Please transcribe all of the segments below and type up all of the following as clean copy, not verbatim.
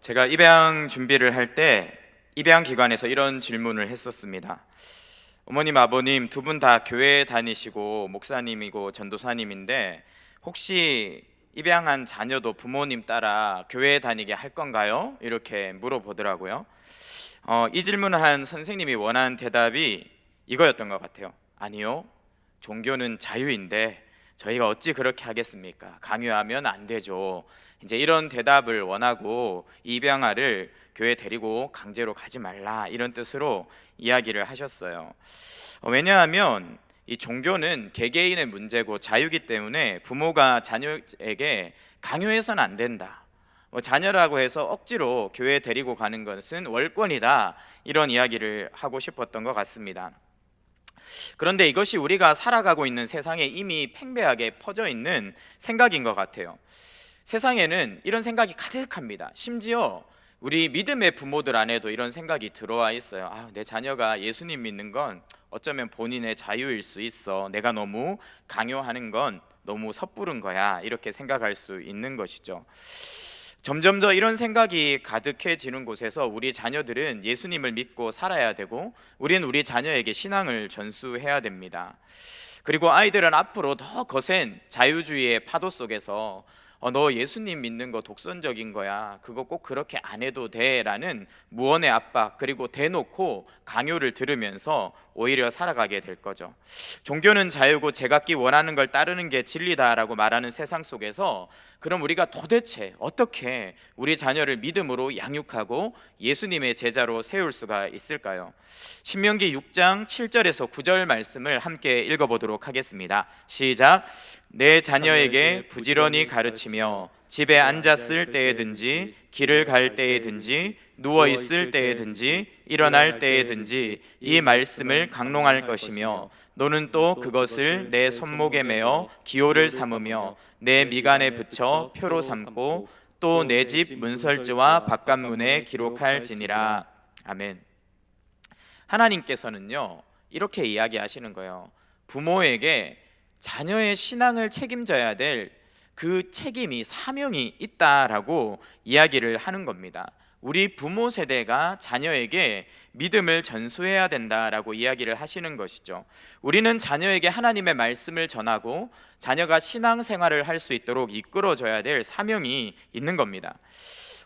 제가 입양 준비를 할 때 입양 기관에서 이런 질문을 했었습니다. 어머님, 아버님 두 분 다 교회 다니시고 목사님이고 전도사님인데 혹시 입양한 자녀도 부모님 따라 교회 다니게 할 건가요? 이렇게 물어보더라고요. 이 질문을 한 선생님이 원한 대답이 이거였던 것 같아요. 아니요, 종교는 자유인데 저희가 어찌 그렇게 하겠습니까? 강요하면 안 되죠. 이제 이런 대답을 원하고 입양아를 교회 데리고 강제로 가지 말라, 이런 뜻으로 이야기를 하셨어요. 왜냐하면 이 종교는 개개인의 문제고 자유이기 때문에 부모가 자녀에게 강요해서는 안 된다. 자녀라고 해서 억지로 교회 데리고 가는 것은 월권이다, 이런 이야기를 하고 싶었던 것 같습니다. 그런데 이것이 우리가 살아가고 있는 세상에 이미 팽배하게 퍼져 있는 생각인 것 같아요. 세상에는 이런 생각이 가득합니다. 심지어 우리 믿음의 부모들 안에도 이런 생각이 들어와 있어요. 내 자녀가 예수님 믿는 건 어쩌면 본인의 자유일 수 있어. 내가 너무 강요하는 건 너무 섣부른 거야. 이렇게 생각할 수 있는 것이죠. 점점 더 이런 생각이 가득해지는 곳에서 우리 자녀들은 예수님을 믿고 살아야 되고 우리는 우리 자녀에게 신앙을 전수해야 됩니다. 그리고 아이들은 앞으로 더 거센 자유주의의 파도 속에서 너 예수님 믿는 거 독선적인 거야, 그거 꼭 그렇게 안 해도 돼 라는 무언의 압박, 그리고 대놓고 강요를 들으면서 오히려 살아가게 될 거죠. 종교는 자유고 제각기 원하는 걸 따르는 게 진리다라고 말하는 세상 속에서 그럼 우리가 도대체 어떻게 우리 자녀를 믿음으로 양육하고 예수님의 제자로 세울 수가 있을까요? 신명기 6장 7절에서 9절 말씀을 함께 읽어보도록 하겠습니다. 시작. 내 자녀에게 부지런히 가르치며 집에 앉았을 때에든지 길을 갈 때에든지 누워 있을 때에든지 일어날 때에든지 이 말씀을 강론할 것이며 너는 또 그것을 내 손목에 매어 기호를 삼으며 내 미간에 붙여 표로 삼고 또 내 집 문설주와 바깥문에 기록할지니라. 아멘. 하나님께서는요, 이렇게 이야기하시는 거예요. 부모에게 자녀의 신앙을 책임져야 될 그 책임이, 사명이 있다라고 이야기를 하는 겁니다. 우리 부모 세대가 자녀에게 믿음을 전수해야 된다라고 이야기를 하시는 것이죠. 우리는 자녀에게 하나님의 말씀을 전하고 자녀가 신앙생활을 할 수 있도록 이끌어줘야 될 사명이 있는 겁니다.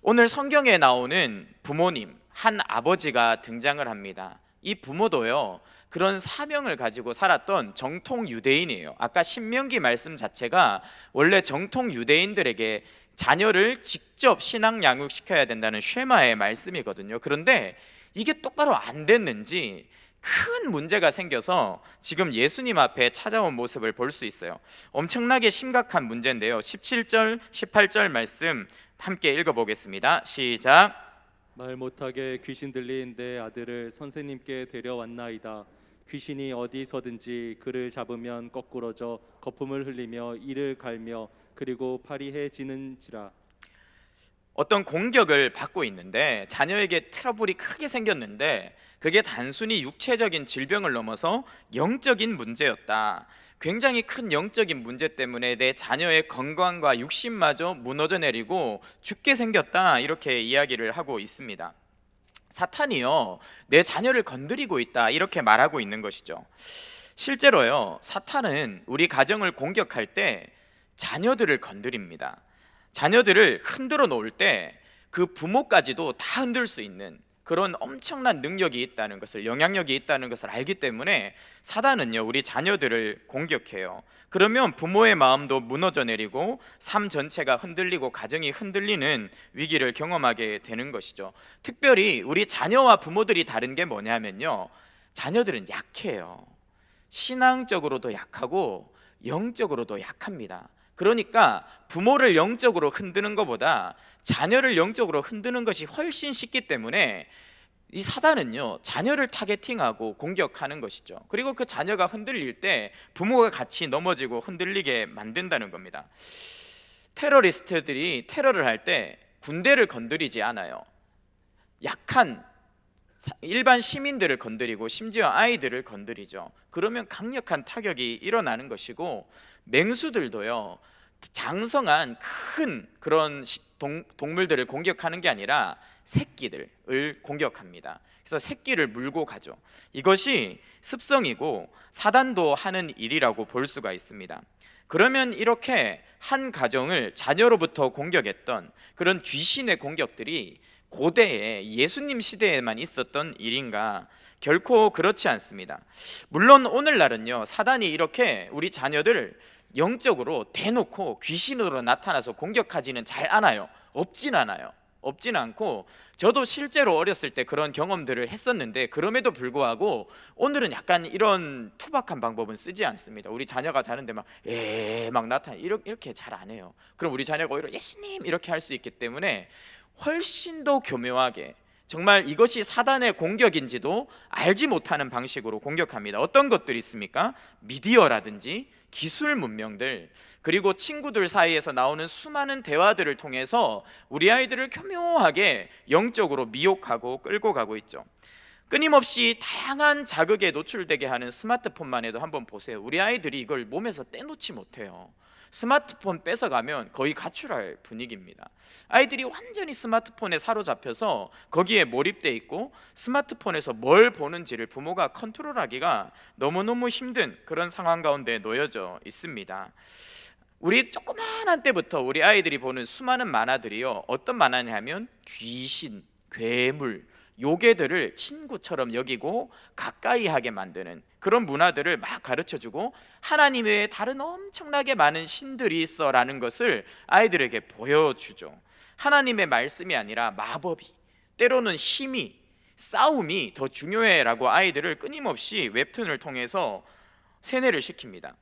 오늘 성경에 나오는 부모님, 한 아버지가 등장을 합니다. 이 부모도요, 그런 사명을 가지고 살았던 정통 유대인이에요. 아까 신명기 말씀 자체가 원래 정통 유대인들에게 자녀를 직접 신앙 양육시켜야 된다는 쉐마의 말씀이거든요. 그런데 이게 똑바로 안 됐는지 큰 문제가 생겨서 지금 예수님 앞에 찾아온 모습을 볼 수 있어요. 엄청나게 심각한 문제인데요. 17절, 18절 말씀 함께 읽어보겠습니다. 시작. 말 못하게 귀신 들린 내 아들을 선생님께 데려왔나이다. 귀신이 어디서든지 그를 잡으면 거꾸러져 거품을 흘리며 이를 갈며 그리고 파리해지는지라. 어떤 공격을 받고 있는데 자녀에게 트러블이 크게 생겼는데 그게 단순히 육체적인 질병을 넘어서 영적인 문제였다. 굉장히 큰 영적인 문제 때문에 내 자녀의 건강과 육신마저 무너져 내리고 죽게 생겼다, 이렇게 이야기를 하고 있습니다. 사탄이요, 내 자녀를 건드리고 있다, 이렇게 말하고 있는 것이죠. 실제로요, 사탄은 우리 가정을 공격할 때 자녀들을 건드립니다. 자녀들을 흔들어 놓을 때 그 부모까지도 다 흔들 수 있는 그런 엄청난 능력이 있다는 것을, 영향력이 있다는 것을 알기 때문에 사단은요, 우리 자녀들을 공격해요. 그러면 부모의 마음도 무너져 내리고 삶 전체가 흔들리고 가정이 흔들리는 위기를 경험하게 되는 것이죠. 특별히 우리 자녀와 부모들이 다른 게 뭐냐면요, 자녀들은 약해요. 신앙적으로도 약하고 영적으로도 약합니다. 그러니까 부모를 영적으로 흔드는 것보다 자녀를 영적으로 흔드는 것이 훨씬 쉽기 때문에 이 사단은요, 자녀를 타겟팅하고 공격하는 것이죠. 그리고 그 자녀가 흔들릴 때 부모가 같이 넘어지고 흔들리게 만든다는 겁니다. 테러리스트들이 테러를 할 때 군대를 건드리지 않아요. 약한 일반 시민들을 건드리고 심지어 아이들을 건드리죠. 그러면 강력한 타격이 일어나는 것이고, 맹수들도요, 장성한 큰 그런 동물들을 공격하는 게 아니라 새끼들을 공격합니다. 그래서 새끼를 물고 가죠. 이것이 습성이고 사단도 하는 일이라고 볼 수가 있습니다. 그러면 이렇게 한 가정을 자녀로부터 공격했던 그런 귀신의 공격들이 고대에 예수님 시대에만 있었던 일인가? 결코 그렇지 않습니다. 물론 오늘날은요, 사단이 이렇게 우리 자녀들 영적으로 대놓고 귀신으로 나타나서 공격하지는 잘 않아요. 없진 않아요. 없진 않고, 저도 실제로 어렸을 때 그런 경험들을 했었는데, 그럼에도 불구하고 오늘은 약간 이런 투박한 방법은 쓰지 않습니다. 우리 자녀가 자는데 막 나타나 이렇게 잘 안 해요. 그럼 우리 자녀가 오히려 예수님 이렇게 할 수 있기 때문에 훨씬 더 교묘하게, 정말 이것이 사단의 공격인지도 알지 못하는 방식으로 공격합니다. 어떤 것들이 있습니까? 미디어라든지 기술 문명들, 그리고 친구들 사이에서 나오는 수많은 대화들을 통해서 우리 아이들을 교묘하게 영적으로 미혹하고 끌고 가고 있죠. 끊임없이 다양한 자극에 노출되게 하는 스마트폰만 해도 한번 보세요. 우리 아이들이 이걸 몸에서 떼놓지 못해요. 스마트폰 뺏어가면 거의 가출할 분위기입니다. 아이들이 완전히 스마트폰에 사로잡혀서 거기에 몰입돼 있고, 스마트폰에서 뭘 보는지를 부모가 컨트롤하기가 너무너무 힘든 그런 상황 가운데 놓여져 있습니다. 우리 조그만한 때부터 우리 아이들이 보는 수많은 만화들이요, 어떤 만화냐면 귀신, 괴물, 요괴들을 친구처럼 여기고 가까이 하게 만드는 그런 문화들을 막 가르쳐주고, 하나님 외에 다른 엄청나게 많은 신들이 있어 라는 것을 아이들에게 보여주죠. 하나님의 말씀이 아니라 마법이, 때로는 힘이, 싸움이 더 중요해 라고 아이들을 끊임없이 웹툰을 통해서 세뇌를 시킵니다.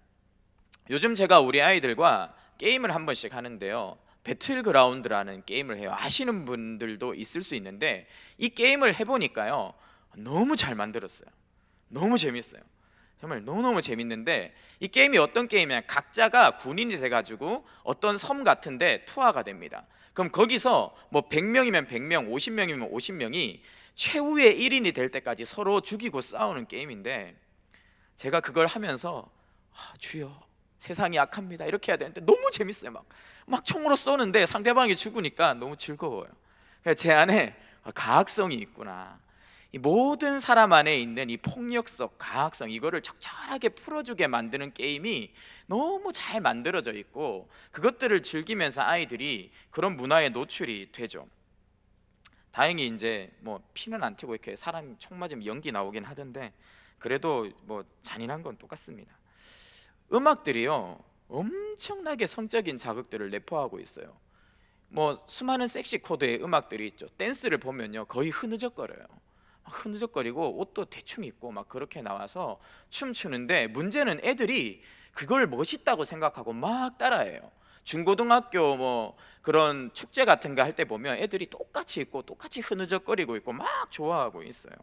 요즘 제가 우리 아이들과 게임을 한 번씩 하는데요, 배틀그라운드라는 게임을 해요. 아시는 분들도 있을 수 있는데, 이 게임을 해보니까요, 너무 잘 만들었어요. 너무 재밌어요. 정말 너무너무 재밌는데, 이 게임이 어떤 게임이냐면, 각자가 군인이 돼가지고 어떤 섬 같은데 투하가 됩니다. 그럼 거기서 뭐 100명이면 100명, 50명이면 50명이 최후의 1인이 될 때까지 서로 죽이고 싸우는 게임인데, 제가 그걸 하면서 주여, 세상이 악합니다 이렇게 해야 되는데 너무 재밌어요. 막 총으로 쏘는데 상대방이 죽으니까 너무 즐거워요. 그래서 제 안에 가학성이 있구나, 이 모든 사람 안에 있는 이 폭력성, 가학성, 이거를 적절하게 풀어주게 만드는 게임이 너무 잘 만들어져 있고, 그것들을 즐기면서 아이들이 그런 문화에 노출이 되죠. 다행히 이제 뭐 피는 안 튀고 이렇게 사람 총 맞으면 연기 나오긴 하던데, 그래도 뭐 잔인한 건 똑같습니다. 음악들이요, 엄청나게 성적인 자극들을 내포하고 있어요. 뭐 수많은 섹시 코드의 음악들이 있죠. 댄스를 보면요, 거의 흐느적거려요. 흐느적거리고 옷도 대충 입고 막 그렇게 나와서 춤추는데, 문제는 애들이 그걸 멋있다고 생각하고 막 따라해요. 중고등학교 뭐 그런 축제 같은 거 할 때 보면 애들이 똑같이 입고 똑같이 흐느적거리고 있고 막 좋아하고 있어요.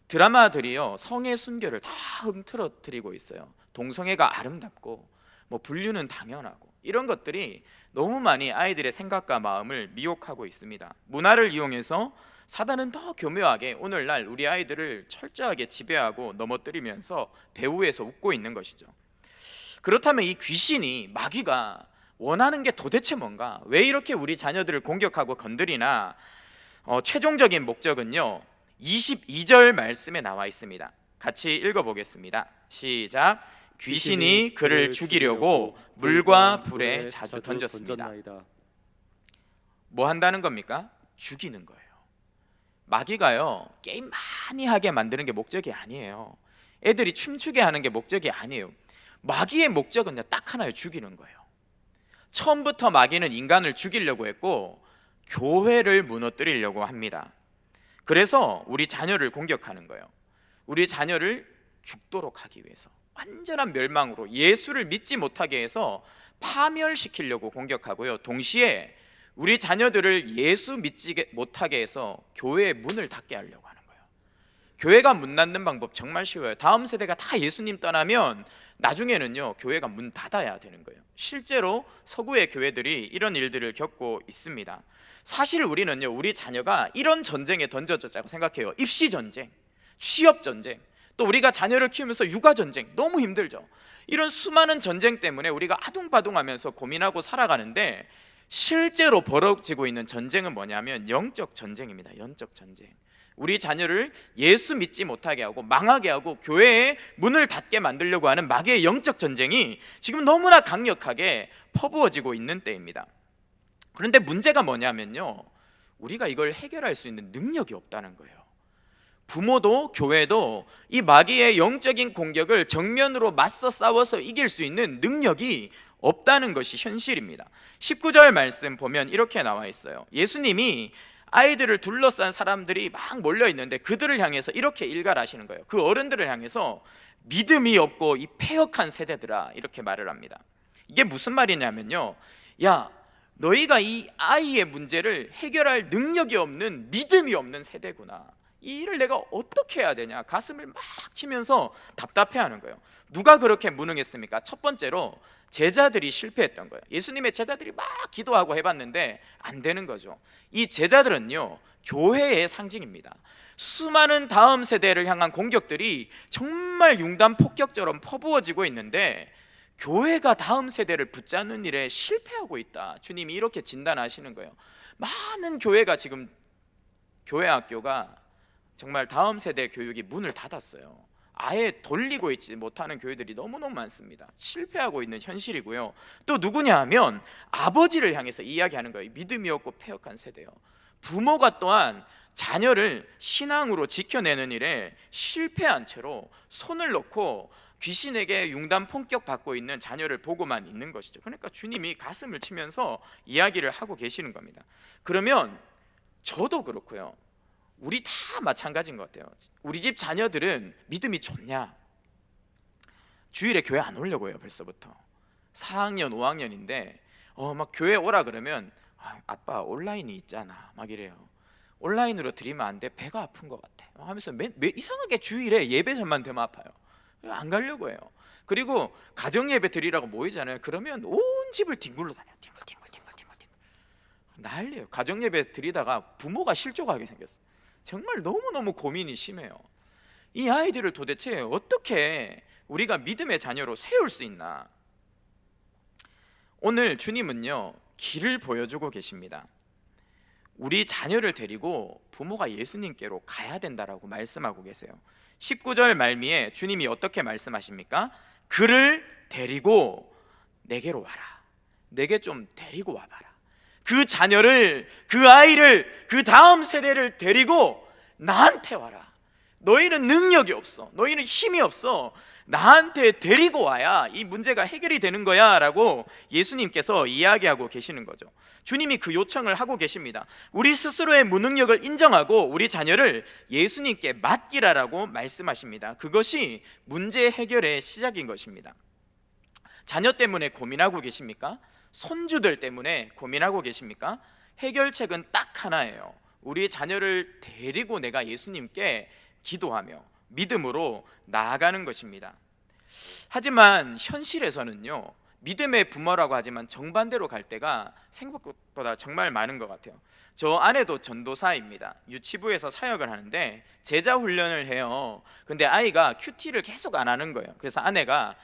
드라마들이요, 성의 순결을 다 흐트러뜨리고 있어요. 동성애가 아름답고 뭐 분류는 당연하고, 이런 것들이 너무 많이 아이들의 생각과 마음을 미혹하고 있습니다. 문화를 이용해서 사단은 더 교묘하게 오늘날 우리 아이들을 철저하게 지배하고 넘어뜨리면서 배후에서 웃고 있는 것이죠. 그렇다면 이 귀신이, 마귀가 원하는 게 도대체 뭔가? 왜 이렇게 우리 자녀들을 공격하고 건드리나? 최종적인 목적은요, 22절 말씀에 나와 있습니다. 같이 읽어보겠습니다. 시작. 귀신이 그를 죽이려고 물과 불에 자주 던졌습니다. 뭐 한다는 겁니까? 죽이는 거예요. 마귀가요, 게임 많이 하게 만드는 게 목적이 아니에요. 애들이 춤추게 하는 게 목적이 아니에요. 마귀의 목적은 딱 하나예요. 죽이는 거예요. 처음부터 마귀는 인간을 죽이려고 했고 교회를 무너뜨리려고 합니다. 그래서 우리 자녀를 공격하는 거예요. 우리 자녀를 죽도록 하기 위해서, 완전한 멸망으로, 예수를 믿지 못하게 해서 파멸시키려고 공격하고요, 동시에 우리 자녀들을 예수 믿지 못하게 해서 교회의 문을 닫게 하려고 하는 거예요. 교회가 문 닫는 방법 정말 쉬워요. 다음 세대가 다 예수님 떠나면 나중에는요, 교회가 문 닫아야 되는 거예요. 실제로 서구의 교회들이 이런 일들을 겪고 있습니다. 사실 우리는요, 우리 자녀가 이런 전쟁에 던져졌다고 생각해요. 입시 전쟁, 취업 전쟁, 또 우리가 자녀를 키우면서 육아 전쟁, 너무 힘들죠. 이런 수많은 전쟁 때문에 우리가 아둥바둥하면서 고민하고 살아가는데, 실제로 벌어지고 있는 전쟁은 뭐냐면 영적 전쟁입니다. 영적 전쟁. 우리 자녀를 예수 믿지 못하게 하고 망하게 하고 교회의 문을 닫게 만들려고 하는 마귀의 영적 전쟁이 지금 너무나 강력하게 퍼부어지고 있는 때입니다. 그런데 문제가 뭐냐면요, 우리가 이걸 해결할 수 있는 능력이 없다는 거예요. 부모도 교회도 이 마귀의 영적인 공격을 정면으로 맞서 싸워서 이길 수 있는 능력이 없다는 것이 현실입니다. 19절 말씀 보면 이렇게 나와 있어요. 예수님이 아이들을 둘러싼 사람들이 막 몰려 있는데 그들을 향해서 이렇게 일갈하시는 거예요. 그 어른들을 향해서 믿음이 없고 이 패역한 세대들아, 이렇게 말을 합니다. 이게 무슨 말이냐면요, 야, 너희가 이 아이의 문제를 해결할 능력이 없는, 믿음이 없는 세대구나. 이 일을 내가 어떻게 해야 되냐, 가슴을 막 치면서 답답해하는 거예요. 누가 그렇게 무능했습니까? 첫 번째로 제자들이 실패했던 거예요. 예수님의 제자들이 막 기도하고 해봤는데 안 되는 거죠. 이 제자들은요, 교회의 상징입니다. 수많은 다음 세대를 향한 공격들이 정말 융단 폭격처럼 퍼부어지고 있는데 교회가 다음 세대를 붙잡는 일에 실패하고 있다. 주님이 이렇게 진단하시는 거예요. 많은 교회가 지금, 교회 학교가 정말 다음 세대 교육이 문을 닫았어요. 아예 돌리고 있지 못하는 교회들이 너무너무 많습니다. 실패하고 있는 현실이고요. 또 누구냐 하면 아버지를 향해서 이야기하는 거예요. 믿음이 없고 패역한 세대요. 부모가 또한 자녀를 신앙으로 지켜내는 일에 실패한 채로 손을 놓고 귀신에게 융단 폭격 받고 있는 자녀를 보고만 있는 것이죠. 그러니까 주님이 가슴을 치면서 이야기를 하고 계시는 겁니다. 그러면 저도 그렇고요, 우리 다 마찬가지인 것 같아요. 우리 집 자녀들은 믿음이 좋냐? 주일에 교회 안 오려고 해요. 벌써부터 4학년 5학년인데 막 교회 오라 그러면 아빠 온라인이 있잖아 막 이래요. 온라인으로 드리면 안 돼, 배가 아픈 것 같아 하면서 이상하게 주일에 예배전만 되면 아파요. 안 가려고 해요. 그리고 가정 예배 드리라고 모이잖아요. 그러면 온 집을 뒹굴러 다녀요. 뒹굴 난리예요. 가정 예배 드리다가 부모가 실족하게 생겼어요. 정말 너무너무 고민이 심해요. 이 아이들을 도대체 어떻게 우리가 믿음의 자녀로 세울 수 있나? 오늘 주님은요, 길을 보여주고 계십니다. 우리 자녀를 데리고 부모가 예수님께로 가야 된다라고 말씀하고 계세요. 19절 말미에 주님이 어떻게 말씀하십니까? 그를 데리고 내게로 와라. 내게 좀 데리고 와봐라. 그 자녀를, 그 아이를, 그 다음 세대를 데리고 나한테 와라. 너희는 능력이 없어, 너희는 힘이 없어, 나한테 데리고 와야 이 문제가 해결이 되는 거야 라고 예수님께서 이야기하고 계시는 거죠. 주님이 그 요청을 하고 계십니다. 우리 스스로의 무능력을 인정하고 우리 자녀를 예수님께 맡기라라고 말씀하십니다. 그것이 문제 해결의 시작인 것입니다. 자녀 때문에 고민하고 계십니까? 손주들 때문에 고민하고 계십니까? 해결책은 딱 하나예요. 우리 자녀를 데리고 내가 예수님께 기도하며 믿음으로 나아가는 것입니다. 하지만 현실에서는요, 믿음의 부모라고 하지만 정반대로 갈 때가 생각보다 정말 많은 것 같아요. 저 아내도 전도사입니다. 유치부에서 사역을 하는데 제자 훈련을 해요. 근데 아이가 큐티를 계속 안 하는 거예요. 그래서 아내가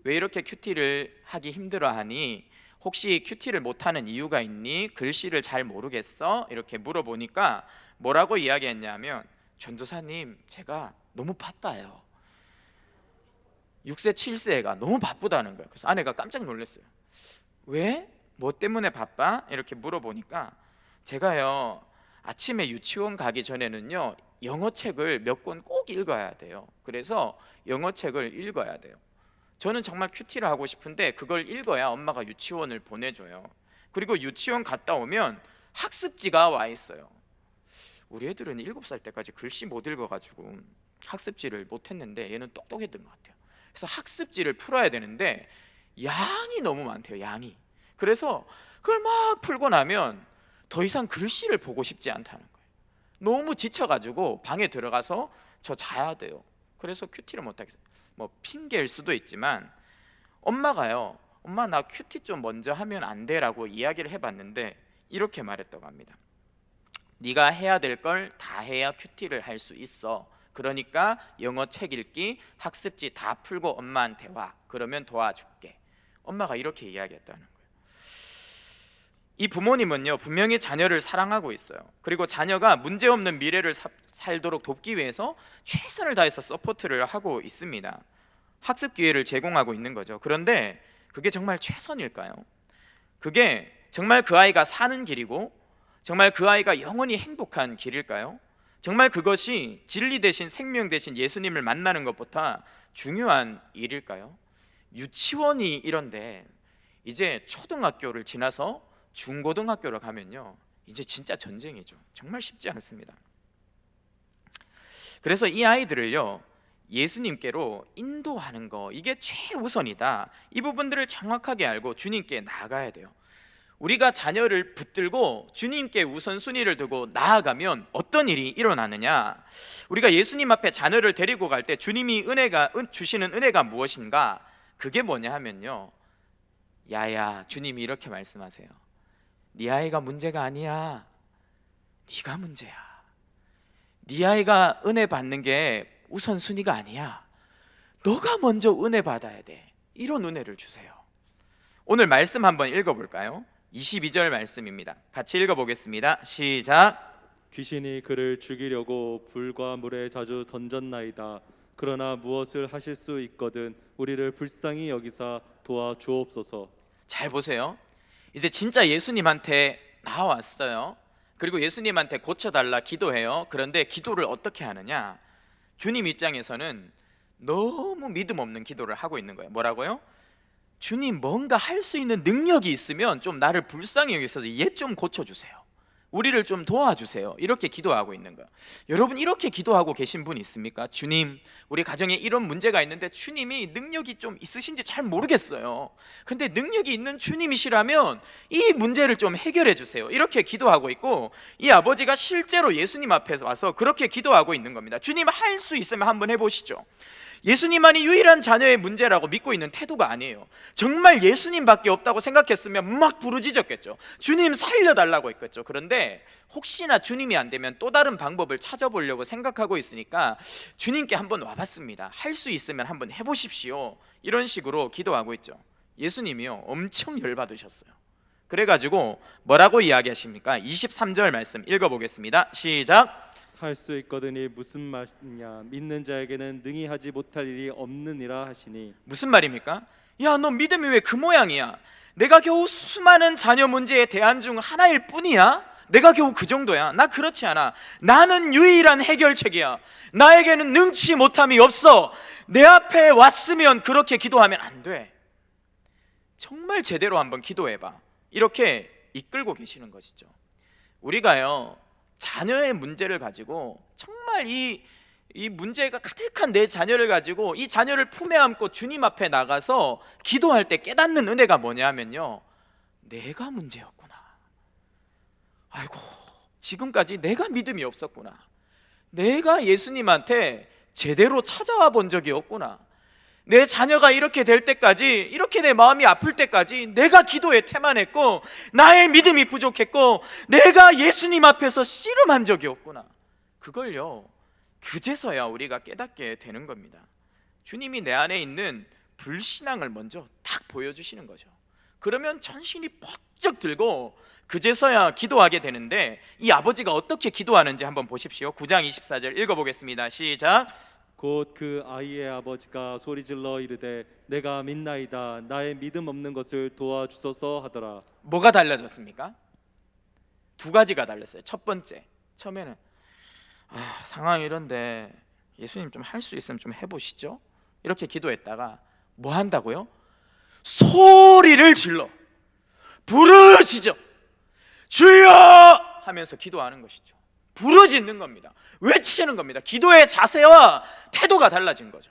왜 이렇게 큐티를 하기 힘들어하니? 혹시 큐티를 못하는 이유가 있니? 글씨를 잘 모르겠어? 이렇게 물어보니까 뭐라고 이야기했냐면, 전도사님, 제가 너무 바빠요. 6세 7세가 너무 바쁘다는 거예요. 그래서 아내가 깜짝 놀랐어요. 왜? 뭐 때문에 바빠? 이렇게 물어보니까 제가요, 아침에 유치원 가기 전에는요, 영어책을 몇 권 꼭 읽어야 돼요. 그래서 영어책을 읽어야 돼요. 저는 정말 큐티를 하고 싶은데 그걸 읽어야 엄마가 유치원을 보내줘요. 그리고 유치원 갔다 오면 학습지가 와 있어요. 우리 애들은 7살 때까지 글씨 못 읽어가지고 학습지를 못했는데 얘는 똑똑했던 것 같아요. 그래서 학습지를 풀어야 되는데 양이 너무 많대요. 양이. 그래서 그걸 막 풀고 나면 더 이상 글씨를 보고 싶지 않다는 거예요. 너무 지쳐가지고 방에 들어가서 저 자야 돼요. 그래서 큐티를 못하겠어요. 뭐 핑계일 수도 있지만 엄마가요, 엄마 나 큐티 좀 먼저 하면 안 돼? 라고 이야기를 해봤는데 이렇게 말했다고 합니다. 네가 해야 될 걸 다 해야 큐티를 할 수 있어. 그러니까 영어 책 읽기, 학습지 다 풀고 엄마한테 와. 그러면 도와줄게. 엄마가 이렇게 이야기했다는 거예요. 이 부모님은요 분명히 자녀를 사랑하고 있어요. 그리고 자녀가 문제없는 미래를 살도록 돕기 위해서 최선을 다해서 서포트를 하고 있습니다. 학습 기회를 제공하고 있는 거죠. 그런데 그게 정말 최선일까요? 그게 정말 그 아이가 사는 길이고 정말 그 아이가 영원히 행복한 길일까요? 정말 그것이 진리 대신 생명 대신 예수님을 만나는 것보다 중요한 일일까요? 유치원이 이런데 이제 초등학교를 지나서 중고등학교로 가면요 이제 진짜 전쟁이죠. 정말 쉽지 않습니다. 그래서 이 아이들을요 예수님께로 인도하는 거, 이게 최우선이다. 이 부분들을 정확하게 알고 주님께 나아가야 돼요. 우리가 자녀를 붙들고 주님께 우선순위를 두고 나아가면 어떤 일이 일어나느냐? 우리가 예수님 앞에 자녀를 데리고 갈 때 주님이 주시는 은혜가 무엇인가? 그게 뭐냐 하면요, 야야, 주님이 이렇게 말씀하세요. 네 아이가 문제가 아니야. 네가 문제야. 네 아이가 은혜 받는 게 우선순위가 아니야. 너가 먼저 은혜 받아야 돼. 이런 은혜를 주세요. 오늘 말씀 한번 읽어볼까요? 22절 말씀입니다. 같이 읽어보겠습니다. 시작. 귀신이 그를 죽이려고 불과 물에 자주 던졌나이다. 그러나 무엇을 하실 수 있거든 우리를 불쌍히 여기사 도와주옵소서. 잘 보세요. 이제 진짜 예수님한테 나왔어요. 그리고 예수님한테 고쳐달라 기도해요. 그런데 기도를 어떻게 하느냐? 주님 입장에서는 너무 믿음 없는 기도를 하고 있는 거예요. 뭐라고요? 주님, 뭔가 할 수 있는 능력이 있으면 좀 나를 불쌍히 여기셔서 얘 좀 고쳐주세요. 우리를 좀 도와주세요. 이렇게 기도하고 있는 거예요. 여러분, 이렇게 기도하고 계신 분 있습니까? 주님, 우리 가정에 이런 문제가 있는데 주님이 능력이 좀 있으신지 잘 모르겠어요. 근데 능력이 있는 주님이시라면 이 문제를 좀 해결해 주세요. 이렇게 기도하고 있고, 이 아버지가 실제로 예수님 앞에서 와서 그렇게 기도하고 있는 겁니다. 주님, 할 수 있으면 한번 해보시죠. 예수님만이 유일한 자녀의 문제라고 믿고 있는 태도가 아니에요. 정말 예수님밖에 없다고 생각했으면 막 부르짖었겠죠. 주님 살려달라고 했겠죠. 그런데 혹시나 주님이 안 되면 또 다른 방법을 찾아보려고 생각하고 있으니까 주님께 한번 와봤습니다. 할 수 있으면 한번 해보십시오. 이런 식으로 기도하고 있죠. 예수님이요 엄청 열받으셨어요. 그래가지고 뭐라고 이야기하십니까? 23절 말씀 읽어보겠습니다. 시작. 할 수 있거든이 무슨 말이냐? 믿는 자에게는 능히 하지 못할 일이 없느니라 하시니. 무슨 말입니까? 야, 너 믿음이 왜 그 모양이야? 내가 겨우 수많은 자녀 문제에 대안 중 하나일 뿐이야? 내가 겨우 그 정도야? 나 그렇지 않아. 나는 유일한 해결책이야. 나에게는 능치 못함이 없어. 내 앞에 왔으면 그렇게 기도하면 안 돼. 정말 제대로 한번 기도해봐. 이렇게 이끌고 계시는 것이죠. 우리가요 자녀의 문제를 가지고 정말 이 문제가 가득한 내 자녀를 가지고 이 자녀를 품에 안고 주님 앞에 나가서 기도할 때 깨닫는 은혜가 뭐냐면요, 내가 문제였구나. 아이고, 지금까지 내가 믿음이 없었구나. 내가 예수님한테 제대로 찾아와 본 적이 없구나. 내 자녀가 이렇게 될 때까지, 이렇게 내 마음이 아플 때까지 내가 기도에 태만했고 나의 믿음이 부족했고 내가 예수님 앞에서 씨름한 적이 없구나. 그걸요 그제서야 우리가 깨닫게 되는 겁니다. 주님이 내 안에 있는 불신앙을 먼저 딱 보여주시는 거죠. 그러면 전신이 번쩍 들고 그제서야 기도하게 되는데, 이 아버지가 어떻게 기도하는지 한번 보십시오. 9장 24절 읽어보겠습니다. 시작. 곧 그 아이의 아버지가 소리질러 이르되 내가 믿나이다. 나의 믿음 없는 것을 도와주소서 하더라. 뭐가 달라졌습니까? 두 가지가 달랐어요. 첫 번째, 처음에는 상황이 이런데 예수님 좀 할 수 있으면 좀 해보시죠. 이렇게 기도했다가 뭐 한다고요? 소리를 질러 부르짖어 주여 하면서 기도하는 것이죠. 부르짖는 겁니다. 외치는 겁니다. 기도의 자세와 태도가 달라진 거죠.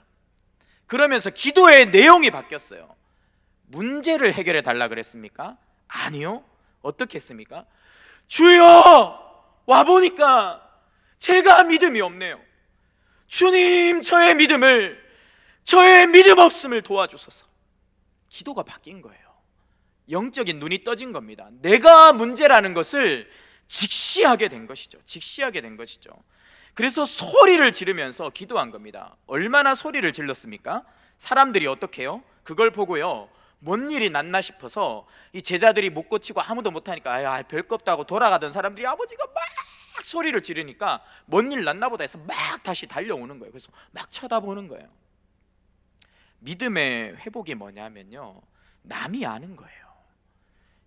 그러면서 기도의 내용이 바뀌었어요. 문제를 해결해 달라 그랬습니까? 아니요. 어떻게 했습니까? 주여, 와보니까 제가 믿음이 없네요. 주님, 저의 믿음 없음을 도와주소서. 기도가 바뀐 거예요. 영적인 눈이 떠진 겁니다. 내가 문제라는 것을 직시하게 된 것이죠. 직시하게 된 것이죠. 그래서 소리를 지르면서 기도한 겁니다. 얼마나 소리를 질렀습니까? 사람들이 어떻게 해요? 그걸 보고요 뭔 일이 났나 싶어서 이 제자들이 못 고치고 아무도 못하니까 아야 별거 없다고 돌아가던 사람들이 아버지가 막 소리를 지르니까 뭔 일 났나 보다 해서 막 다시 달려오는 거예요. 그래서 막 쳐다보는 거예요. 믿음의 회복이 뭐냐면요, 남이 아는 거예요.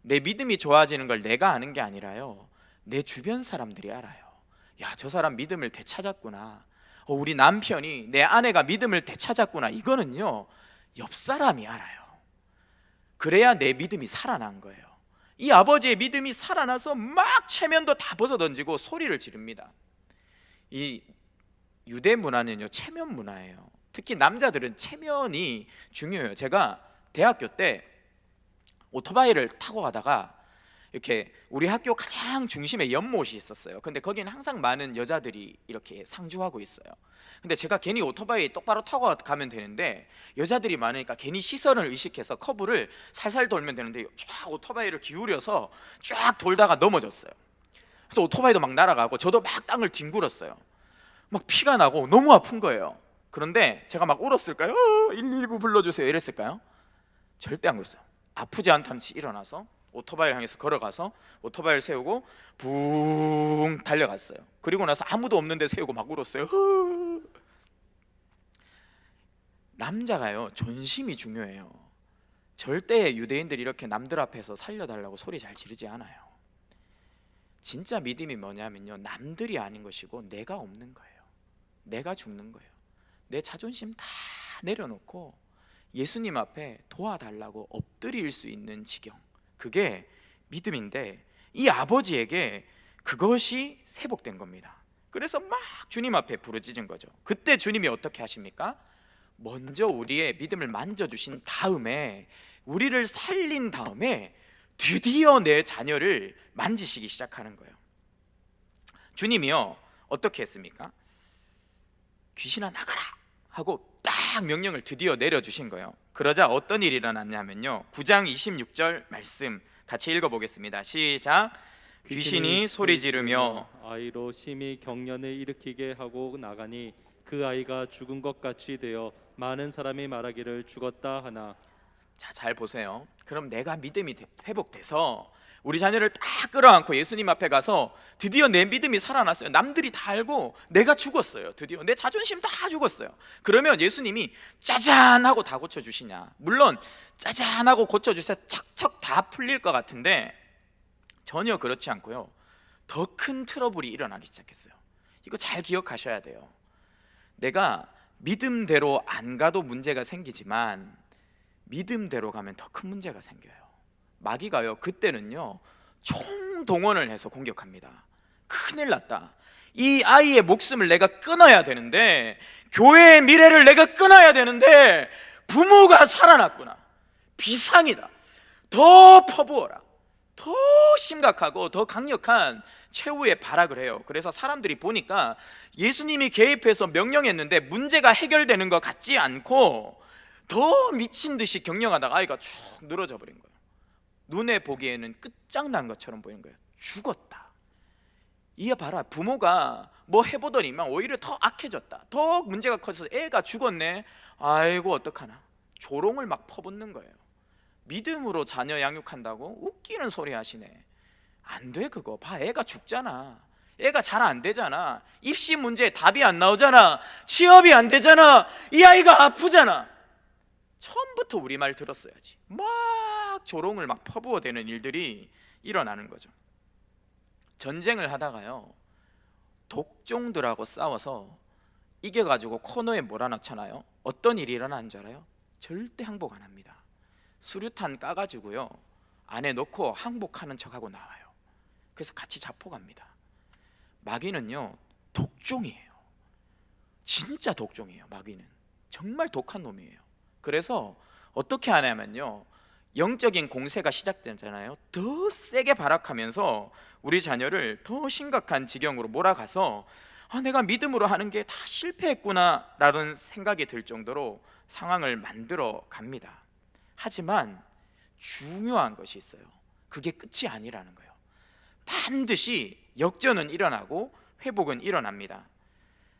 내 믿음이 좋아지는 걸 내가 아는 게 아니라요, 내 주변 사람들이 알아요. 야, 저 사람 믿음을 되찾았구나. 우리 남편이, 내 아내가 믿음을 되찾았구나. 이거는요, 옆 사람이 알아요. 그래야 내 믿음이 살아난 거예요. 이 아버지의 믿음이 살아나서 막 체면도 다 벗어던지고 소리를 지릅니다. 이 유대 문화는요, 체면 문화예요. 특히 남자들은 체면이 중요해요. 제가 대학교 때 오토바이를 타고 가다가 이렇게 우리 학교 가장 중심에 연못이 있었어요. 근데 거기는 항상 많은 여자들이 이렇게 상주하고 있어요. 근데 제가 괜히 오토바이 똑바로 타고 가면 되는데 여자들이 많으니까 괜히 시선을 의식해서 커브를 살살 돌면 되는데 쫙 오토바이를 기울여서 쫙 돌다가 넘어졌어요. 그래서 오토바이도 막 날아가고 저도 막 땅을 뒹굴었어요. 막 피가 나고 너무 아픈 거예요. 그런데 제가 막 울었을까요? 119 불러주세요 이랬을까요? 절대 안 그랬어요. 아프지 않다는 듯이 일어나서 오토바이를 향해서 걸어가서 오토바이를 세우고 붕 달려갔어요. 그리고 나서 아무도 없는 데 세우고 막 울었어요. 남자가요, 존심이 중요해요. 절대 유대인들이 이렇게 남들 앞에서 살려달라고 소리 잘 지르지 않아요. 진짜 믿음이 뭐냐면요, 남들이 아닌 것이고 내가 없는 거예요. 내가 죽는 거예요. 내 자존심 다 내려놓고 예수님 앞에 도와달라고 엎드릴 수 있는 지경, 그게 믿음인데 이 아버지에게 그것이 회복된 겁니다. 그래서 막 주님 앞에 부르짖은 거죠. 그때 주님이 어떻게 하십니까? 먼저 우리의 믿음을 만져주신 다음에, 우리를 살린 다음에 드디어 내 자녀를 만지시기 시작하는 거예요. 주님이요, 어떻게 했습니까? 귀신아 나가라 하고 딱 명령을 드디어 내려주신 거예요. 그러자 어떤 일이 일어났냐면요, 9장 26절 말씀 같이 읽어보겠습니다. 시작. 귀신이 소리 지르며 아이로 심히 경련을 일으키게 하고 나가니 그 아이가 죽은 것 같이 되어 많은 사람이 말하기를 죽었다 하나. 자, 잘 보세요. 그럼 내가 믿음이 회복돼서 우리 자녀를 딱 끌어안고 예수님 앞에 가서 드디어 내 믿음이 살아났어요. 남들이 다 알고 내가 죽었어요. 드디어 내 자존심 다 죽었어요. 그러면 예수님이 짜잔 하고 다 고쳐주시냐? 물론 짜잔 하고 고쳐주셔야 척척 다 풀릴 것 같은데 전혀 그렇지 않고요, 더 큰 트러블이 일어나기 시작했어요. 이거 잘 기억하셔야 돼요. 내가 믿음대로 안 가도 문제가 생기지만 믿음대로 가면 더 큰 문제가 생겨요. 마귀가요, 그때는요 총동원을 해서 공격합니다. 큰일 났다. 이 아이의 목숨을 내가 끊어야 되는데, 교회의 미래를 내가 끊어야 되는데 부모가 살아났구나. 비상이다. 더 퍼부어라. 더 심각하고 더 강력한 최후의 발악을 해요. 그래서 사람들이 보니까 예수님이 개입해서 명령했는데 문제가 해결되는 것 같지 않고 더 미친 듯이 경영하다가 아이가 쭉 늘어져 버린 거예요. 눈에 보기에는 끝장난 것처럼 보이는 거예요. 죽었다. 이해 봐라. 부모가 뭐 해보더니만 오히려 더 악해졌다. 더 문제가 커져서 애가 죽었네. 아이고 어떡하나. 조롱을 막 퍼붓는 거예요. 믿음으로 자녀 양육한다고 웃기는 소리 하시네. 안 돼. 그거 봐, 애가 죽잖아. 애가 잘 안 되잖아. 입시 문제에 답이 안 나오잖아. 취업이 안 되잖아. 이 아이가 아프잖아. 처음부터 우리 말 들었어야지. 막 조롱을 막 퍼부어대는 일들이 일어나는 거죠. 전쟁을 하다가요, 독종들하고 싸워서 이겨가지고 코너에 몰아넣잖아요. 어떤 일이 일어나는 줄 알아요? 절대 항복 안 합니다. 수류탄 까가지고요 안에 넣고 항복하는 척하고 나와요. 그래서 같이 자포갑니다. 마귀는요 독종이에요. 진짜 독종이에요. 마귀는 정말 독한 놈이에요. 그래서 어떻게 하냐면요, 영적인 공세가 시작되잖아요. 더 세게 발악하면서 우리 자녀를 더 심각한 지경으로 몰아가서 내가 믿음으로 하는 게 다 실패했구나 라는 생각이 들 정도로 상황을 만들어 갑니다. 하지만 중요한 것이 있어요. 그게 끝이 아니라는 거예요. 반드시 역전은 일어나고 회복은 일어납니다.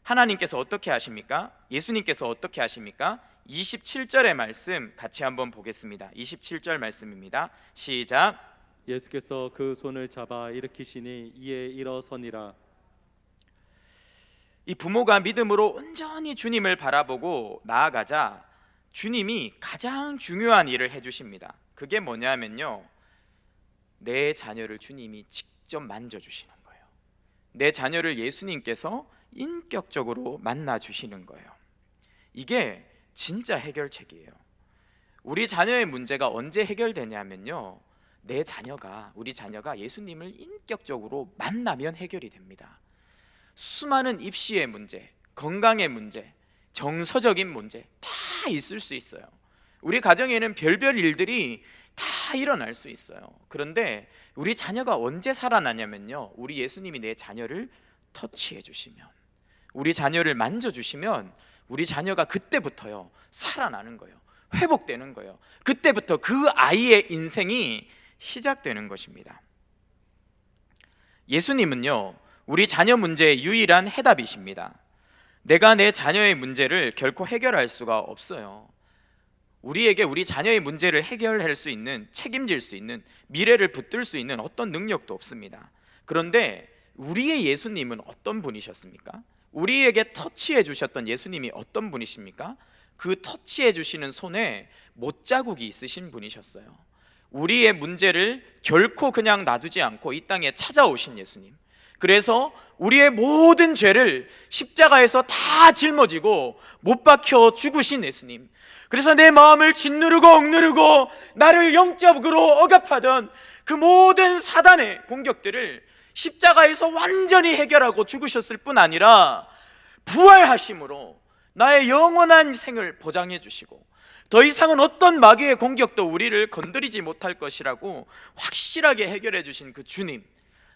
하나님께서 어떻게 하십니까? 예수님께서 어떻게 하십니까? 27절의 말씀 같이 한번 보겠습니다. 27절 말씀입니다. 시작. 예수께서 그 손을 잡아 일으키시니 이에 일어서니라. 이 부모가 믿음으로 온전히 주님을 바라보고 나아가자 주님이 가장 중요한 일을 해주십니다. 그게 뭐냐면요, 내 자녀를 주님이 직접 만져주시는 거예요. 내 자녀를 예수님께서 인격적으로 만나주시는 거예요. 이게 진짜 해결책이에요. 우리 자녀의 문제가 언제 해결되냐면요, 우리 자녀가 예수님을 인격적으로 만나면 해결이 됩니다. 수많은 입시의 문제, 건강의 문제, 정서적인 문제 다 있을 수 있어요. 우리 가정에는 별별 일들이 다 일어날 수 있어요. 그런데 우리 자녀가 언제 살아나냐면요, 우리 예수님이 내 자녀를 터치해 주시면, 우리 자녀를 만져주시면 우리 자녀가 그때부터요 살아나는 거예요. 회복되는 거예요. 그때부터 그 아이의 인생이 시작되는 것입니다. 예수님은요 우리 자녀 문제의 유일한 해답이십니다. 내가 내 자녀의 문제를 결코 해결할 수가 없어요. 우리에게 우리 자녀의 문제를 해결할 수 있는, 책임질 수 있는, 미래를 붙들 수 있는 어떤 능력도 없습니다. 그런데 우리의 예수님은 어떤 분이셨습니까? 우리에게 터치해 주셨던 예수님이 어떤 분이십니까? 그 터치해 주시는 손에 못자국이 있으신 분이셨어요. 우리의 문제를 결코 그냥 놔두지 않고 이 땅에 찾아오신 예수님. 그래서 우리의 모든 죄를 십자가에서 다 짊어지고 못 박혀 죽으신 예수님. 그래서 내 마음을 짓누르고 억누르고 나를 영적으로 억압하던 그 모든 사단의 공격들을 십자가에서 완전히 해결하고 죽으셨을 뿐 아니라 부활하심으로 나의 영원한 생을 보장해 주시고 더 이상은 어떤 마귀의 공격도 우리를 건드리지 못할 것이라고 확실하게 해결해 주신 그 주님,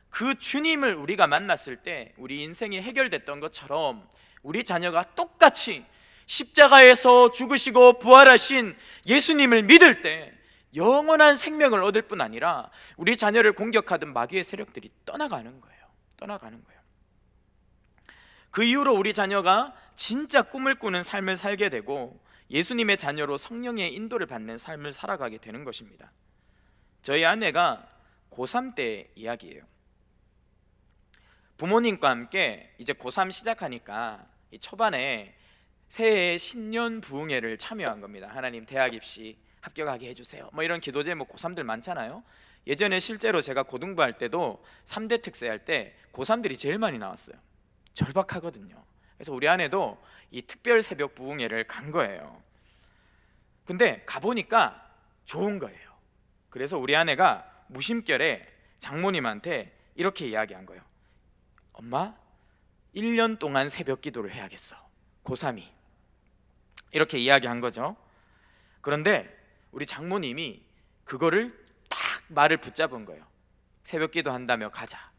그 주님을 우리가 만났을 때 우리 인생이 해결됐던 것처럼 우리 자녀가 똑같이 십자가에서 죽으시고 부활하신 예수님을 믿을 때 영원한 생명을 얻을 뿐 아니라 우리 자녀를 공격하던 마귀의 세력들이 떠나가는 거예요. 그 이후로 우리 자녀가 진짜 꿈을 꾸는 삶을 살게 되고 예수님의 자녀로 성령의 인도를 받는 삶을 살아가게 되는 것입니다. 저희 아내가 고3 때 이야기예요. 부모님과 함께 이제 고3 시작하니까 이 초반에 새해 신년 부흥회를 참여한 겁니다. 하나님 대학 입시 합격하게 해주세요, 뭐 이런 기도 제목 고3들 많잖아요. 예전에 실제로 제가 고등부할 때도 3대 특세 할 때 고3들이 제일 많이 나왔어요. 절박하거든요. 그래서 우리 아내도 이 특별 새벽 부흥회를 간 거예요. 근데 가보니까 좋은 거예요. 그래서 우리 아내가 무심결에 장모님한테 이렇게 이야기한 거예요. 엄마, 1년 동안 새벽 기도를 해야겠어, 고3이. 이렇게 이야기한 거죠. 그런데 우리 장모님이 그거를 딱 말을 붙잡은 거예요. 새벽 기도 한다며 가자.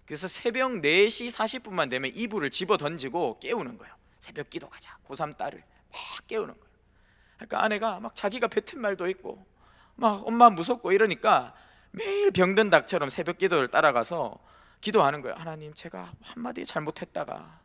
그래서 새벽 4시 40분만 되면 이불을 집어 던지고 깨우는 거예요. 새벽 기도 가자. 고3 딸을 막 깨우는 거예요. 그러니까 아내가 막 자기가 뱉은 말도 있고 막 엄마 무섭고 이러니까 매일 병든 닭처럼 새벽 기도를 따라가서 기도하는 거예요. 하나님, 제가 한마디 잘못했다가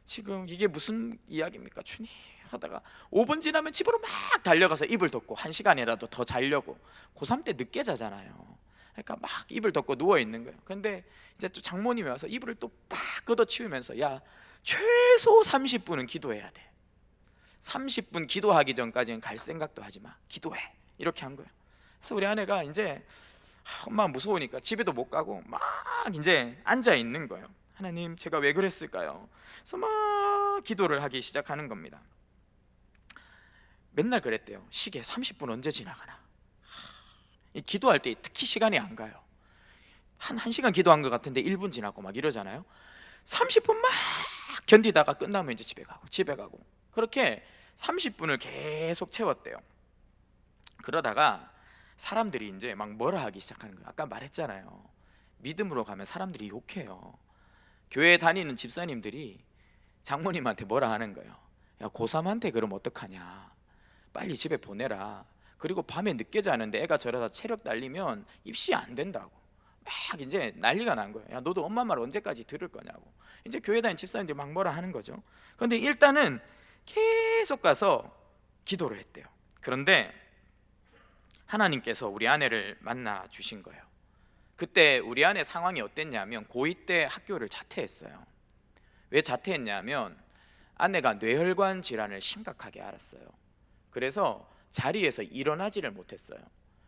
지금 이게 무슨 이야기입니까 주님 하다가 5분 지나면 집으로 막 달려가서 이불 덮고 1시간이라도 더 자려고. 고3 때 늦게 자잖아요. 그러니까 막 이불 덮고 누워 있는 거예요. 근데 이제 또 장모님이 와서 이불을 또 막 걷어치우면서 야, 최소 30분은 기도해야 돼. 30분 기도하기 전까지는 갈 생각도 하지 마. 기도해. 이렇게 한 거예요. 그래서 우리 아내가 이제 엄마 무서우니까 집에도 못 가고 막 이제 앉아 있는 거예요. 하나님, 제가 왜 그랬을까요? 그래서 막 기도를 하기 시작하는 겁니다. 맨날 그랬대요. 시계 30분 언제 지나가나. 기도할 때 특히 시간이 안 가요. 한 1시간 기도한 것 같은데 1분 지나고 막 이러잖아요. 30분 막 견디다가 끝나면 이제 집에 가고 그렇게 30분을 계속 채웠대요. 그러다가 사람들이 이제 막 뭐라 하기 시작하는 거예요. 아까 말했잖아요. 믿음으로 가면 사람들이 욕해요. 교회 다니는 집사님들이 장모님한테 뭐라 하는 거예요. 야, 고3한테 그럼 어떡하냐, 빨리 집에 보내라. 그리고 밤에 늦게 자는데 애가 저러다 체력 딸리면 입시 안 된다고 막 이제 난리가 난 거예요. 야, 너도 엄마 말 언제까지 들을 거냐고. 이제 교회 다니는 집사님들이 막 뭐라 하는 거죠. 그런데 일단은 계속 가서 기도를 했대요. 그런데 하나님께서 우리 아내를 만나 주신 거예요. 그때 우리 아내 상황이 어땠냐면 고2 때 학교를 자퇴했어요. 왜 자퇴했냐면 아내가 뇌혈관 질환을 심각하게 앓았어요. 그래서 자리에서 일어나지를 못했어요.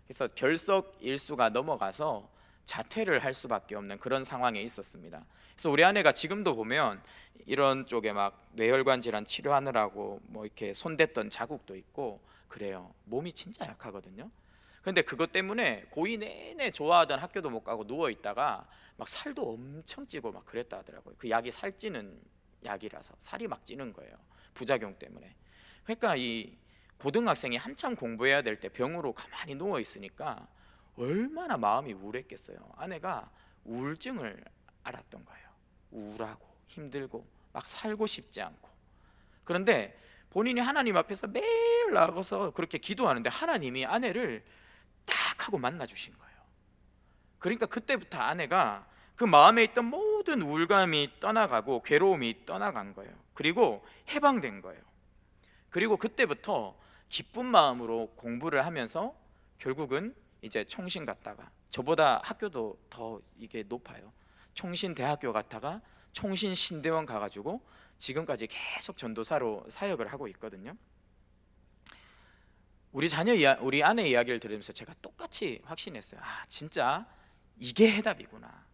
그래서 결석 일수가 넘어가서 자퇴를 할 수밖에 없는 그런 상황에 있었습니다. 그래서 우리 아내가 지금도 보면 이런 쪽에 막 뇌혈관 질환 치료하느라고 뭐 이렇게 손댔던 자국도 있고 그래요. 몸이 진짜 약하거든요. 근데 그것 때문에 고2 내내 좋아하던 학교도 못 가고 누워 있다가 막 살도 엄청 찌고 막 그랬다 하더라고요. 그 약이 살찌는 약이라서 살이 막 찌는 거예요. 부작용 때문에. 그러니까 이 고등학생이 한참 공부해야 될 때 병으로 가만히 누워 있으니까 얼마나 마음이 우울했겠어요. 아내가 우울증을 앓았던 거예요. 우울하고 힘들고 막 살고 싶지 않고. 그런데 본인이 하나님 앞에서 매일 나가서 그렇게 기도하는데 하나님이 아내를 딱 하고 만나 주신 거예요. 그러니까 그때부터 아내가 그 마음에 있던 모든 우울감이 떠나가고 괴로움이 떠나간 거예요. 그리고 해방된 거예요. 그리고 그때부터 기쁜 마음으로 공부를 하면서 결국은 이제 총신 갔다가, 저보다 학교도 더 이게 높아요. 총신 대학교 갔다가 총신 신대원 가가지고 지금까지 계속 전도사로 사역을 하고 있거든요. 우리 아내 이야기를 들으면서 제가 똑같이 확신했어요. 아, 진짜 이게 해답이구나.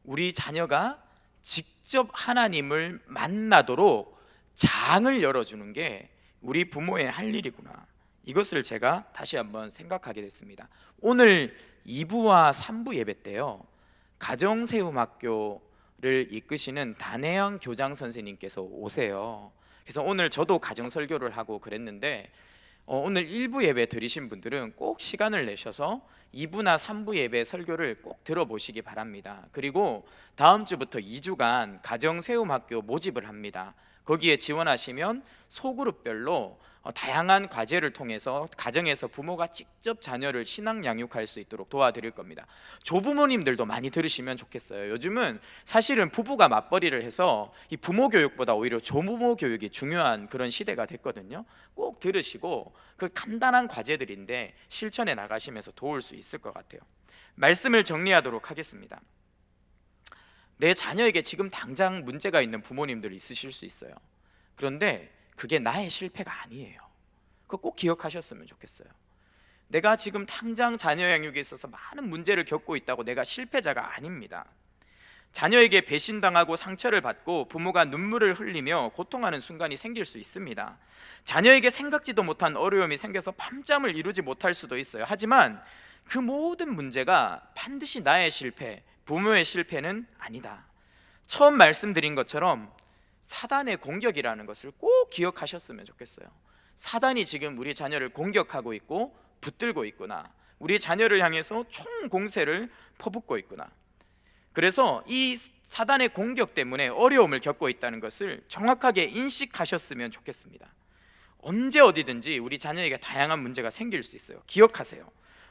우리 자녀가 직접 하나님을 만나도록 장을 열어주는 게 우리 부모의 할 일이구나. 이것을 제가 다시 한번 생각하게 됐습니다. 오늘 2부와 3부 예배 때요, 가정세움학교를 이끄시는 단혜영 교장 선생님께서 오세요. 그래서 오늘 저도 가정설교를 하고 그랬는데 오늘 1부 예배 들으신 분들은 꼭 시간을 내셔서 2부나 3부 예배 설교를 꼭 들어보시기 바랍니다. 그리고 다음 주부터 2주간 가정세움학교 모집을 합니다. 거기에 지원하시면 소그룹별로 다양한 과제를 통해서 가정에서 부모가 직접 자녀를 신앙 양육할 수 있도록 도와드릴 겁니다. 조부모님들도 많이 들으시면 좋겠어요. 요즘은 사실은 부부가 맞벌이를 해서 이 부모 교육보다 오히려 조부모 교육이 중요한 그런 시대가 됐거든요. 꼭 들으시고 그 간단한 과제들인데 실천해 나가시면서 도울 수 있을 것 같아요. 말씀을 정리하도록 하겠습니다. 내 자녀에게 지금 당장 문제가 있는 부모님들 있으실 수 있어요. 그런데 그게 나의 실패가 아니에요. 그거 꼭 기억하셨으면 좋겠어요. 내가 지금 당장 자녀 양육에 있어서 많은 문제를 겪고 있다고 내가 실패자가 아닙니다. 자녀에게 배신당하고 상처를 받고 부모가 눈물을 흘리며 고통하는 순간이 생길 수 있습니다. 자녀에게 생각지도 못한 어려움이 생겨서 밤잠을 이루지 못할 수도 있어요. 하지만 그 모든 문제가 반드시 나의 실패, 부모의 실패는 아니다. 처음 말씀드린 것처럼 사단의 공격이라는 것을 꼭 기억하셨으면 좋겠어요. 사단이 지금 우리 자녀를 공격하고 있고 붙들고 있구나. 우리 자녀를 향해서 총공세를 퍼붓고 있구나. 그래서 이 사단의 공격 때문에 어려움을 겪고 있다는 것을 정확하게 인식하셨으면 좋겠습니다. 언제 어디든지 우리 자녀에게 다양한 문제가 생길 수 있어요. 기억하세요.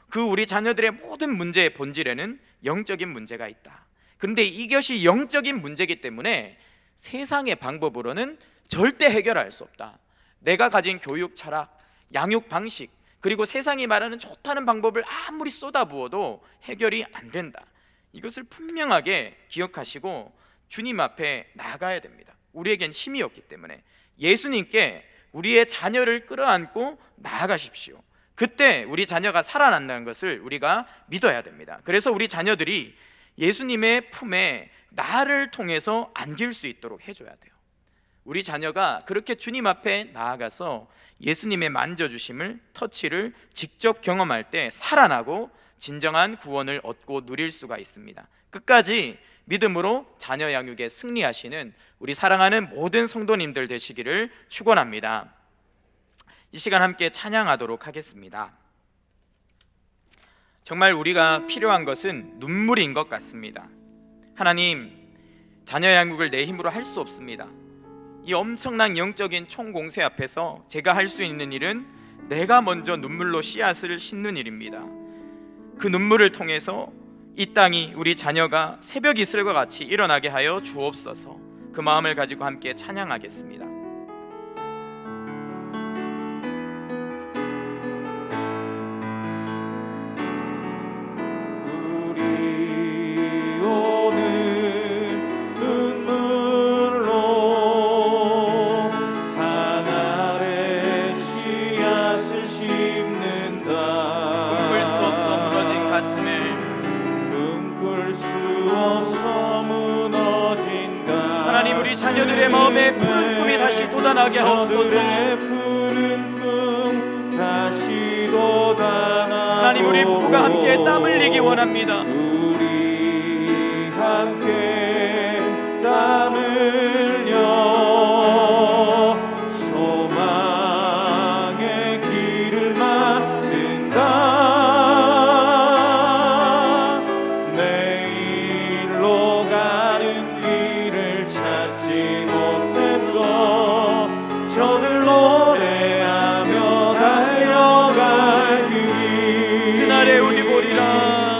그 우리 자녀들의 모든 문제의 본질에는 영적인 문제가 있다. 그런데 이것이 영적인 문제이기 때문에 세상의 방법으로는 절대 해결할 수 없다. 내가 가진 교육 철학, 양육 방식, 그리고 세상이 말하는 좋다는 방법을 아무리 쏟아부어도 해결이 안 된다. 이것을 분명하게 기억하시고 주님 앞에 나가야 됩니다. 우리에겐 힘이 없기 때문에 예수님께 우리의 자녀를 끌어안고 나아가십시오. 그때 우리 자녀가 살아난다는 것을 우리가 믿어야 됩니다. 그래서 우리 자녀들이 예수님의 품에 나를 통해서 안길 수 있도록 해줘야 돼요. 우리 자녀가 그렇게 주님 앞에 나아가서 예수님의 만져주심을, 터치를 직접 경험할 때 살아나고 진정한 구원을 얻고 누릴 수가 있습니다. 끝까지 믿음으로 자녀 양육에 승리하시는 우리 사랑하는 모든 성도님들 되시기를 축원합니다. 이 시간 함께 찬양하도록 하겠습니다. 정말 우리가 필요한 것은 눈물인 것 같습니다. 하나님, 자녀 양육을 내 힘으로 할 수 없습니다. 이 엄청난 영적인 총공세 앞에서 제가 할 수 있는 일은 내가 먼저 눈물로 씨앗을 심는 일입니다. 그 눈물을 통해서 이 땅이 우리 자녀가 새벽 이슬과 같이 일어나게 하여 주옵소서. 그 마음을 가지고 함께 찬양하겠습니다. 우리 오늘 눈물로 하늘의 씨앗을 심는다. 꿈꿀 수 없어 무너진 가슴을 꿈꿀 수 없어 무너진 가슴 하나님, 우리 자녀들의 마음에 푸른 꿈이 다시 돋아나게 하옵소서. 저들의 푸른 꿈 다시 돋아나고 하나님, 우리 부부가 함께 땀 흘리기 원합니다. 우리 함께 땀 흘려 소망의 길을 만든다. 내일로 가는 길을 찾지 못했던 저들 노래하며 달려갈 길이 그날에 우리 보리라.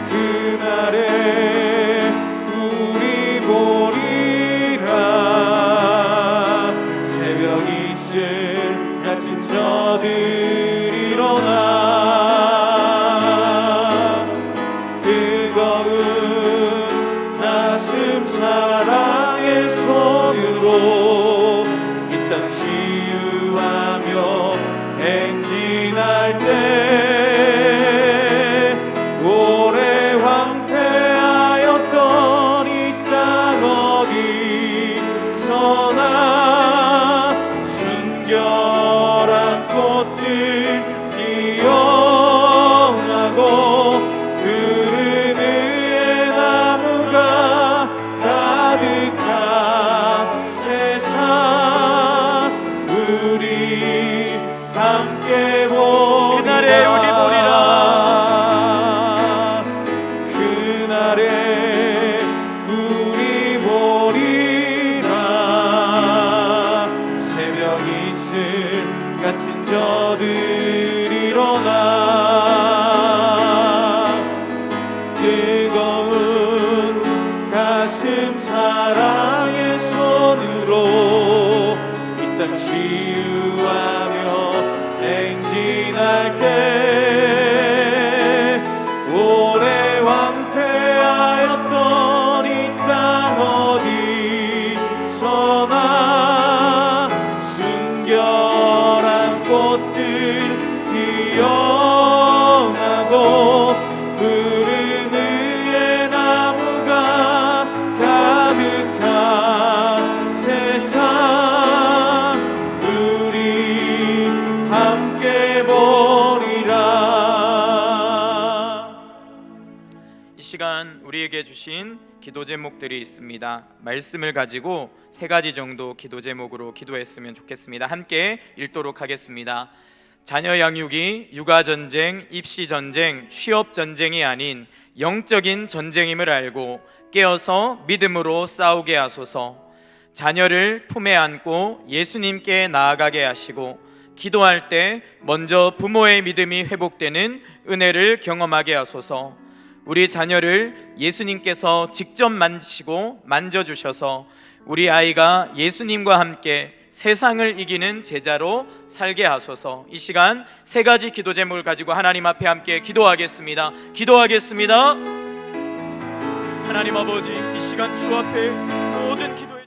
그날에 우리 보리라. 새벽 이슬 같은 저들 일어나 뜨거운 가슴 사랑의 손으로 이 땅 치유하며 행진할 때 오래 황폐하였던 이 땅 어디서나 순결한 꽃들 피어나고 푸른 의의 나무가 가득한 세상 우리 함께 보리라. 그날에 우리 보리라. 그날에 우리 보리라. 새벽 이슬 같은 저들 일어나 뜨거운 가슴 사랑의 손으로 이 땅 치유하며 행진할 때 오래 황폐하였던 이 땅 어디서나 순결한 꽃들 피어나고 푸른 의의 나무가 가득한 세상 우리 함께 보리라. 이 시간 우리에게 주신 기도 제목들이 있습니다. 말씀을 가지고 세 가지 정도 기도 제목으로 기도했으면 좋겠습니다. 함께 읽도록 하겠습니다. 자녀 양육이 육아 전쟁, 입시 전쟁, 취업 전쟁이 아닌 영적인 전쟁임을 알고 깨어서 믿음으로 싸우게 하소서. 자녀를 품에 안고 예수님께 나아가게 하시고 기도할 때 먼저 부모의 믿음이 회복되는 은혜를 경험하게 하소서. 우리 자녀를 예수님께서 직접 만지시고 만져주셔서 우리 아이가 예수님과 함께 세상을 이기는 제자로 살게 하소서. 이 시간 세 가지 기도 제목을 가지고 하나님 앞에 함께 기도하겠습니다. 하나님 아버지, 이 시간 주 앞에 모든 기도에